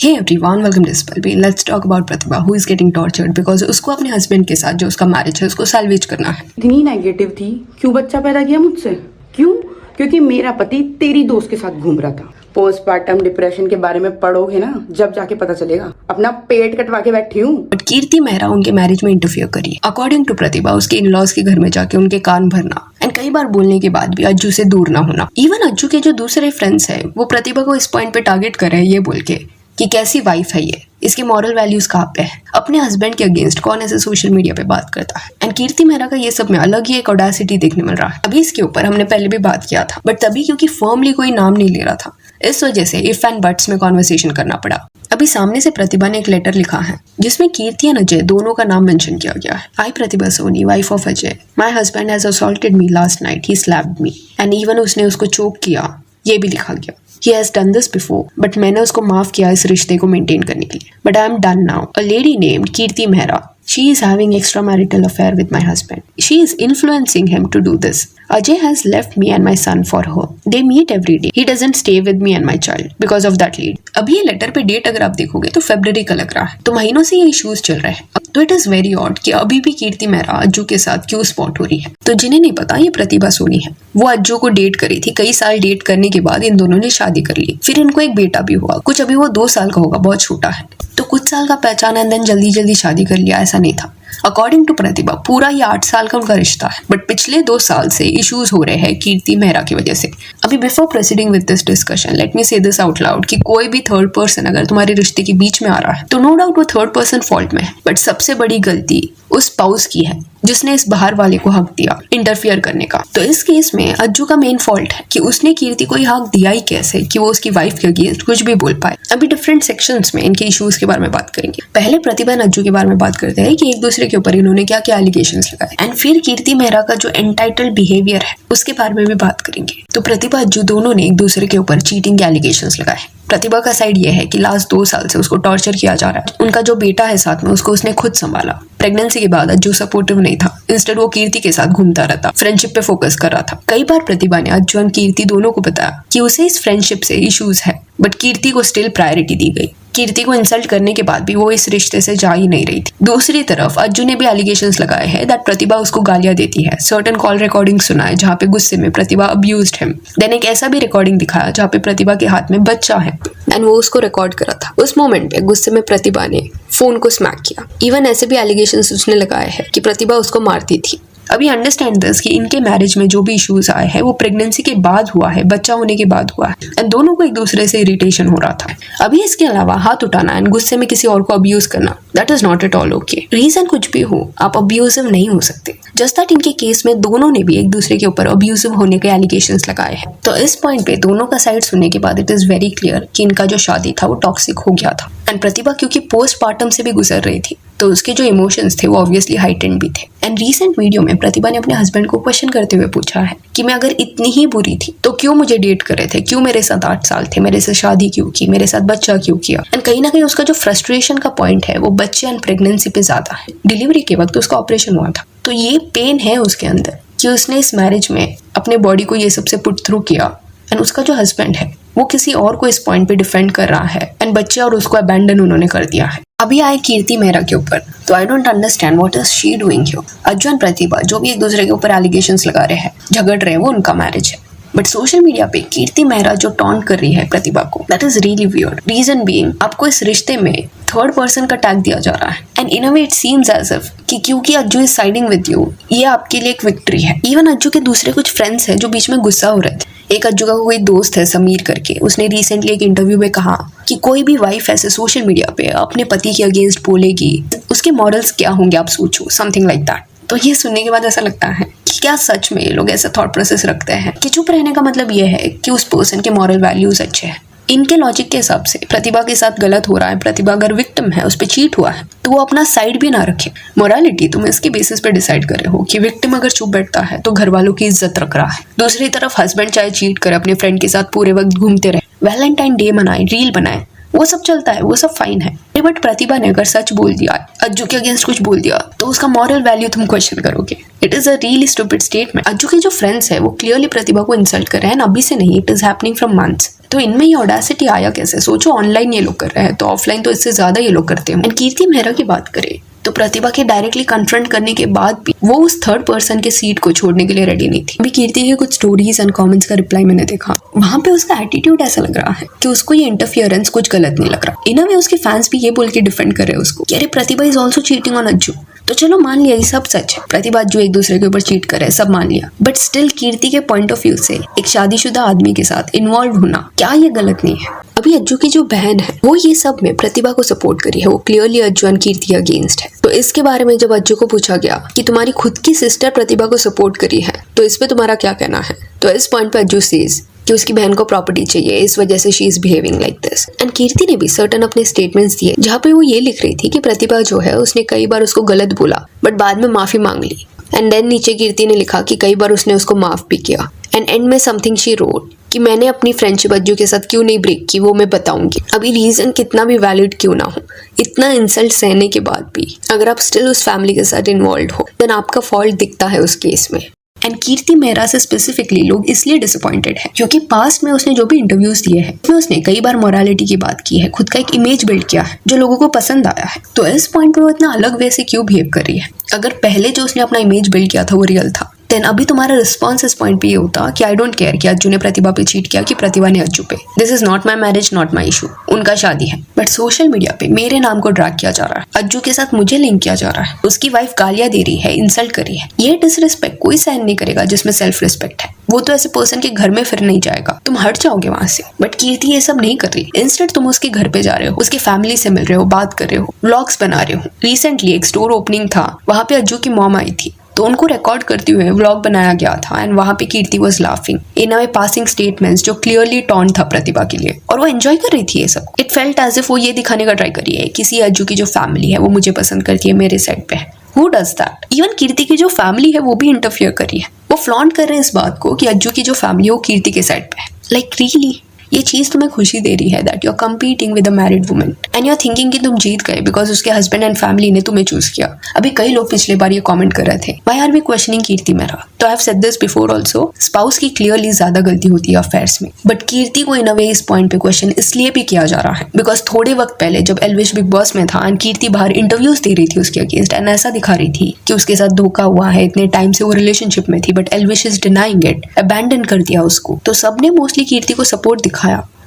Hey everyone, welcome to Spalby. Let's talk about Pratibha who is getting tortured because उसको अपने husband के साथ जो उसका मैरिज है उसको सैल्वेज करना है। इतनी नेगेटिव थी, क्यों बच्चा पैदा किया मुझसे? क्यों? क्योंकि मेरा पति तेरी दोस्त के साथ घूम रहा था। पोस्टपार्टम डिप्रेशन के बारे में पढ़ोगे ना, जब जाके पता चलेगा। अपना पेट कटवा के बैठी हूँ। बट कीर्ति मेहरा उनके मैरिज में इंटरफियर करी। अकॉर्डिंग टू प्रतिभा उसके इन-लॉज के घर में जाके उनके कान भरना एंड कई बार बोलने के बाद भी अज्जू से दूर ना होना। इवन अज्जू के जो दूसरे फ्रेंड्स है वो प्रतिभा को इस पॉइंट पे टारगेट कर रहे हैं ये बोल के कि कैसी वाइफ है ये, इसके मॉरल वैल्यूज कहाँ पे है, अपने हस्बैंड के अगेंस्ट कौन ऐसे सोशल मीडिया पे बात करता है। एंड कीर्ति मेहरा का ये सब में अलग ही एक ऑडेसिटी देखने मिल रहा है। अभी इसके ऊपर हमने पहले भी बात किया था बट तभी क्योंकि फर्मली कोई नाम नहीं ले रहा था इस वजह से इफ एंड बट्स में कॉन्वर्सेशन करना पड़ा। अभी सामने से प्रतिभा ने एक लेटर लिखा है जिसमें कीर्ति एंड अजय दोनों का नाम मेंशन किया गया है। I Pratibha Soni, wife of Ajay, my husband has assaulted me last night, he slapped me and even उसने उसको चोक किया, ये भी लिखा गया। He has done this before, but मैंने उसको माफ किया इस रिश्ते को मेंटेन करने के लिए। But I am done now. A lady named Kirti Mehra, she is having extramarital affair with my husband. She is influencing him to do this. Ajay has left me and my son for her. They meet every day. He doesn't stay with me and my child because of that lead. अभी ये letter पे date अगर आप देखोगे तो फरवरी का लग रहा है, तो महीनों से ये इश्यूज चल रहे हैं। तो इट इज वेरी ऑड कि अभी भी कीर्ति मेहरा अज्जू के साथ क्यों स्पॉट हो रही है। तो जिन्हें नहीं पता ये प्रतिभा सोनी है, वो अज्जू को डेट करी थी। कई साल डेट करने के बाद इन दोनों ने शादी कर ली, फिर इनको एक बेटा भी हुआ। कुछ अभी वो 2 साल का होगा, बहुत छोटा है। तो कुछ साल का पहचाना एंड देन जल्दी जल्दी शादी कर लिया, ऐसा नहीं था। अकॉर्डिंग टू प्रतिभा पूरा ये 8 साल का उनका रिश्ता है बट पिछले 2 साल से इश्यूज हो रहे हैं कीर्ति मेहरा की वजह से। अभी before proceeding with this discussion let me से दिस आउट लाउड कि कोई भी थर्ड पर्सन अगर तुम्हारे रिश्ते के बीच में आ रहा है तो नो डाउट वो थर्ड पर्सन फॉल्ट में है, बट सबसे बड़ी गलती उस स्पाउस की है जिसने इस बाहर वाले को हक दिया इंटरफियर करने का। तो इस केस में अज्जू का मेन फॉल्ट है कि उसने कीर्ति को हक दिया ही कैसे कि वो उसकी वाइफ के अगेंस्ट कुछ भी बोल पाए। अभी डिफरेंट सेक्शंस में इनके इश्यूज के बारे में बात करेंगे। पहले प्रतिभा और अज्जू के बारे में बात करते हैं कि एक दूसरे के ऊपर इन्होंने क्या क्या एलिगेशंस लगाए एंड फिर कीर्ति मेहरा का जो एंटाइटल्ड बिहेवियर है उसके बारे में भी बात करेंगे। तो प्रतिभा अज्जू दोनों ने एक दूसरे के ऊपर चीटिंग के एलिगेशंस लगाए। प्रतिभा का साइड ये है कि लास्ट 2 साल से उसको टॉर्चर किया जा रहा है। उनका जो बेटा है साथ में उसको उसने खुद संभाला। प्रेगनेंसी के बाद अज्जू सपोर्टिव नहीं था, इंस्टेड वो कीर्ति के साथ घूमता रहता, फ्रेंडशिप पे फोकस कर रहा था। कई बार प्रतिभा ने अज्जू और कीर्ति दोनों को बताया कि उसे इस फ्रेंडशिप से इश्यूज है बट कीर्ति को स्टिल प्रायोरिटी दी गई। कीर्ति को इंसल्ट करने के बाद भी वो इस रिश्ते से जा ही नहीं रही थी। दूसरी तरफ अज्जू ने भी एलिगेशंस लगाए हैं दैट प्रतिभा उसको गालियां देती है। सर्टेन कॉल रिकॉर्डिंग सुना है जहाँ पे गुस्से में प्रतिभा अब्यूज्ड हिम। देन एक ऐसा भी रिकॉर्डिंग दिखाया जहाँ पे प्रतिभा के हाथ में बच्चा है एंड वो उसको रिकॉर्ड करा था। उस मोमेंट पे गुस्से में प्रतिभा ने फोन को स्मैक किया। इवन ऐसे भी एलिगेशंस उसने लगाए हैं कि प्रतिभा उसको मारती थी। अभी अंडरस्टैंड दिस कि इनके मैरिज में जो भी इश्यूज आए हैं वो प्रेगनेंसी के बाद हुआ है, बच्चा होने के बाद हुआ है एंड दोनों को एक दूसरे से इरिटेशन हो रहा था। अभी इसके अलावा हाथ उठाना एंड गुस्से में किसी और को अब्यूज करना that is not at all okay. Reason कुछ भी हो, आप अब्यूजिव नहीं हो सकते। जस्ट दैट इनके केस में दोनों ने भी एक दूसरे के ऊपर अब्यूजिव होने के एलिगेशंस लगाए हैं। तो इस पॉइंट पे दोनों का साइड सुनने के बाद इट इज वेरी क्लियर कि इनका जो शादी था वो टॉक्सिक हो गया था। एंड प्रतिभा क्योंकि पोस्टपार्टम से भी गुजर रही थी तो उसके जो इमोशंस थे वो ऑब्वियसली हाइटेंड भी थे। एंड रीसेंट वीडियो में प्रतिभा ने अपने हस्बैंड को क्वेश्चन करते हुए पूछा है कि मैं अगर इतनी ही बुरी थी तो क्यों मुझे डेट कर रहे थे, क्यों मेरे साथ 8 साल थे, मेरे से शादी क्यों की, मेरे साथ बच्चा क्यों किया। एंड कहीं ना कहीं उसका जो फ्रस्ट्रेशन का पॉइंट है वो बच्चे एंड प्रेगनेंसी पे ज्यादा है। डिलीवरी के वक्त उसका ऑपरेशन हुआ था तो ये पेन है उसके अंदर कि उसने इस मैरिज में अपने बॉडी को ये सबसे पुट थ्रू किया एंड उसका जो हस्बैंड है वो किसी और को इस पॉइंट पे डिफेंड कर रहा है एंड बच्चे और उसको अबैंडन उन्होंने कर दिया है। अभी आए कीर्ति मेहरा के ऊपर तो I don't understand what is she doing here. Ajju and Pratibha जो भी एक दूसरे के ऊपर एलिगेशंस लगा रहे हैं, झगड़ रहे हैं, वो उनका मैरिज है बट सोशल मीडिया पे कीर्ति मेहरा जो टॉन्ट कर रही है प्रतिभा को that is really weird. Reason being आपको इस रिश्ते में थर्ड पर्सन का टैग दिया जा रहा है and in a way it seems as if कि क्योंकि Ajju is siding with you ये आपके लिए एक विक्ट्री है। इवन अज्जू के दूसरे कुछ फ्रेंड्स हैं जो बीच में गुस्सा हो रहे थे। एक अज्जू का कोई दोस्त है समीर करके, उसने रिसेंटली एक इंटरव्यू में कहा कि कोई भी वाइफ ऐसे सोशल मीडिया पे अपने पति के अगेंस्ट बोलेगी उसके मॉडल्स क्या होंगे आप सोचो, समथिंग लाइक दैट। तो ये सुनने के बाद ऐसा लगता है कि क्या सच में ये लोग ऐसा थॉट प्रोसेस रखते हैं कि चुप रहने का मतलब ये है कि उस पर्सन के मॉरल वैल्यूज अच्छे हैं। इनके लॉजिक के हिसाब से प्रतिभा के साथ गलत हो रहा है, प्रतिभा अगर विक्टिम है, उस पर चीट हुआ है तो वो अपना साइड भी ना रखे। मोरालिटी तुम इसके बेसिस पे डिसाइड कर रहे हो कि विक्टिम अगर चुप बैठता है तो घर वालों की इज्जत रख रहा है। दूसरी तरफ हस्बैंड चाहे चीट करे, अपने फ्रेंड के साथ पूरे वक्त घूमते रहे, वैलेंटाइन डे मनाए, रील बनाए, वो सब चलता है, वो सब फाइन है। बट प्रतिभा ने अगर सच बोल दिया, अज्जू के अगेंस्ट कुछ बोल दिया तो उसका मॉरल वैल्यू तुम क्वेश्चन करोगे। It is a really stupid statement. Ajju के जो फ्रेंड्स है वो क्लियरली प्रतिभा को इंसल्ट कर रहे हैं, अभी से नहीं, it is happening from months. तो इनमें ये ऑडेसिटी आया कैसे? सोचो, ऑनलाइन ये लोग कर रहे हैं तो ऑफलाइन तो इससे ज्यादा ये लोग करते हैं। एंड कीर्ति मेहरा की बात करें तो प्रतिभा के डायरेक्टली कन्फ्रंट करने के बाद भी वो उस थर्ड पर्सन के सीट को छोड़ने के लिए रेडी नहीं थी। अभी कीर्ति के कुछ स्टोरीज एंड कमेंट्स का रिप्लाई मैंने देखा, वहां पे उसका एटीट्यूड ऐसा लग रहा है कि उसको ये इंटरफियरेंस कुछ गलत नहीं लग रहा। इन अ वे उसके फैंस भी ये बोल के डिफेंड कर रहे हैं उसको कि अरे Pratibha is also cheating on Ajju. तो चलो मान लिया ये सब सच है, प्रतिभा अज्जू एक दूसरे के ऊपर चीट कर रहे हैं, सब मान लिया, बट स्टिल कीर्ति के पॉइंट ऑफ व्यू से एक शादीशुदा आदमी के साथ इन्वॉल्व होना क्या ये गलत नहीं है? अभी अज्जू की जो बहन है वो ये सब में प्रतिभा को सपोर्ट करी है, वो clearly Ajju and Kirti against है। तो इसके बारे में जब अज्जू को पूछा गया कि तुम्हारी खुद की सिस्टर प्रतिभा को सपोर्ट करी है तो इस पे तुम्हारा क्या कहना है, तो इस पॉइंट पे अज्जू सेज कि उसकी बहन को प्रॉपर्टी चाहिए, इस वजह से she is behaving like this. And Kirti ने भी सर्टन अपने स्टेटमेंट्स दिए जहाँ पे वो ये लिख रही थी कि प्रतिभा जो है उसने कई बार उसको गलत बोला बट बाद में माफी मांग ली। एंड देन नीचे कीर्ति ने लिखा कि कई बार उसने उसको माफ भी किया। एंड एंड में समथिंग शी रोट कि मैंने अपनी फ्रेंडशिप अज्जू के साथ क्यों नहीं ब्रेक की वो मैं बताऊंगी। अभी रीजन कितना भी वैलिड क्यों ना हो, इतना इंसल्ट सहने के बाद भी अगर आप स्टिल उस फैमिली के साथ इन्वॉल्व हो देन आपका फॉल्ट दिखता है उस केस में। एंड कीर्ति मेहरा से स्पेसिफिकली लोग इसलिए डिसअपॉइंटेड है क्योंकि पास्ट में उसने जो भी इंटरव्यूज दिए हैं उसमें उसने कई बार मोरालिटी की बात की है, खुद का एक इमेज बिल्ड किया है जो लोगों को पसंद आया है। तो इस पॉइंट पे वो इतना अलग वे से क्यों बिहेव कर रही है? अगर पहले जो उसने अपना इमेज बिल्ड किया था वो रियल था देन अभी तुम्हारा रिस्पॉन्स इस पॉइंट पे ये होता कि आई डोंट केयर कि अज्जू ने प्रतिभा पे चीट किया कि प्रतिभा ने अज्जू पे, this is not my marriage, not my issue, उनका शादी है। बट सोशल मीडिया पे मेरे नाम को ड्रैग किया जा रहा है, अज्जू के साथ मुझे लिंक किया जा रहा है, उसकी वाइफ गालियां दे रही है, इंसल्ट कर रही है। ये डिसरिस्पेक्ट कोई सहन नहीं करेगा जिसमें सेल्फ रिस्पेक्ट है। वो तो ऐसे पर्सन के घर में फिर नहीं जाएगा, तुम हट जाओगे वहां से। बट कीर्ति ये सब नहीं कर रही, इंस्टेड तुम उसके घर पे जा रहे हो, उसकी फैमिली से मिल रहे हो, बात कर रहे हो, व्लॉग्स बना रहे हो। रिसेंटली एक स्टोर ओपनिंग था, वहां पे अज्जू की मॉम आई थी तो उनको रिकॉर्ड करते हुए व्लॉग बनाया गया था एंड वहां पे Kirti was laughing in a passing statements जो क्लियरली टॉन्ट था प्रतिभा के लिए, और वो एंजॉय कर रही थी ये सब। इट फेल्ट एज इफ वो ये दिखाने का ट्राई कर रही है किसी अज्जू की जो फैमिली है वो मुझे पसंद करती है, मेरे साइड पे है। Who does that? इवन कीर्ति की जो फैमिली है वो भी इंटरफियर कर रही है, वो फ्लॉन्ट कर रहे हैं इस बात को कि अज्जू की जो फैमिली है वो कीर्ति के साइड पे है। लाइक रियली ये चीज तुम्हें खुशी दे रही है that you are competing with a married woman and you are thinking कि तुम जीत गए बिकॉज उसके हस्बैंड एंड फैमिली ने तुम्हें चूज किया। अभी कई लोग पिछले बार ये कमेंट कर रहे थे व्हाई आर वी क्वेश्चनिंग कीर्ति मेहरा, तो I have said this before also, spouse की क्लियरली ज्यादा गलती होती है अफेयर्स में, बट कीर्ति को इन अ वे इस पॉइंट पे क्वेश्चन इसलिए भी किया जा रहा है बिकॉज थोड़े वक्त पहले जब एल्विश बिग बॉस में था एंड कीर्ति बाहर इंटरव्यूज दे रही थी उसके अगेंस्ट एंड ऐसा दिखा रही थी कि उसके साथ धोखा हुआ है, इतने टाइम से वो रिलेशनशिप में थी but Elvish is denying it, abandon कर दिया उसको, तो सबने मोस्टली कीर्ति को सपोर्ट दिखाया।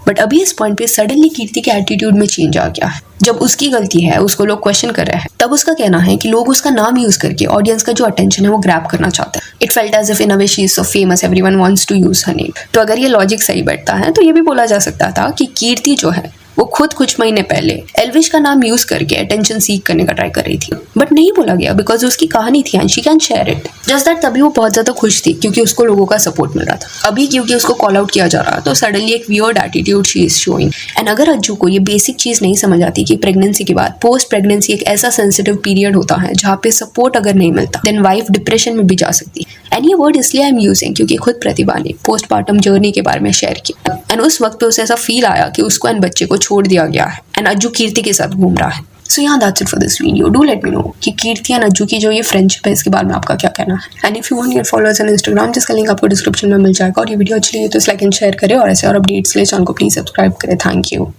बट अभी इस पॉइंट पे सडनली कीर्ति के एटीट्यूड में चेंज आ गया है। जब उसकी गलती है, उसको लोग क्वेश्चन कर रहे हैं, तब उसका कहना है कि लोग उसका नाम यूज करके ऑडियंस का जो अटेंशन है वो ग्रैब करना चाहते हैं। It felt as if in a way she is so famous everyone wants to use her name. तो अगर ये लॉजिक सही बैठता है तो ये भी बोला जा सकता था कि कीर्ति जो है वो खुद कुछ महीने पहले एल्विश का नाम यूज करके अटेंशन सीक करने का ट्राई कर रही थी, बट नहीं बोला गया बिकॉज उसकी कहानी थी and she can share it. Just that तभी वो बहुत ज्यादा खुश थी क्योंकि उसको लोगों का सपोर्ट मिल रहा था। अभी क्योंकि उसको कॉल आउट किया जा रहा तो सडनली एक weird attitude she is showing. And अगर अज्जू को ये बेसिक चीज नहीं समझ आती कि प्रेगनेंसी के बाद पोस्ट प्रेगनेंसी एक ऐसा सेंसिटिव पीरियड होता है जहाँ पे सपोर्ट अगर नहीं मिलता देन वाइफ डिप्रेशन में भी जा सकती है। एंड ये वर्ड इसलिए आई एम यूजिंग क्योंकि खुद प्रतिभा ने पोस्टमार्टम जर्नी के बारे में शेयर किया एंड उस वक्त पे उसे ऐसा फील आया कि उसको एंड बच्चे को छोड़ दिया गया है एंड अज्जू कीर्ति के साथ घूम रहा है। सो यहाँ that's it for this video. Do let me know कि कीर्ति एंड अज्जू की जो ये फ्रेंडशिप है इसके बारे में आपका क्या कहना है। And if you want your followers on Instagram जिसका लिंक आपको डिस्क्रिप्शन में मिल जाएगा, और ये वीडियो अच्छी लगी तो इस लाइक एंड शेयर करें और ऐसे और अपडेट्स के लिए चैनल को प्लीज सब्सक्राइब करें। Thank you.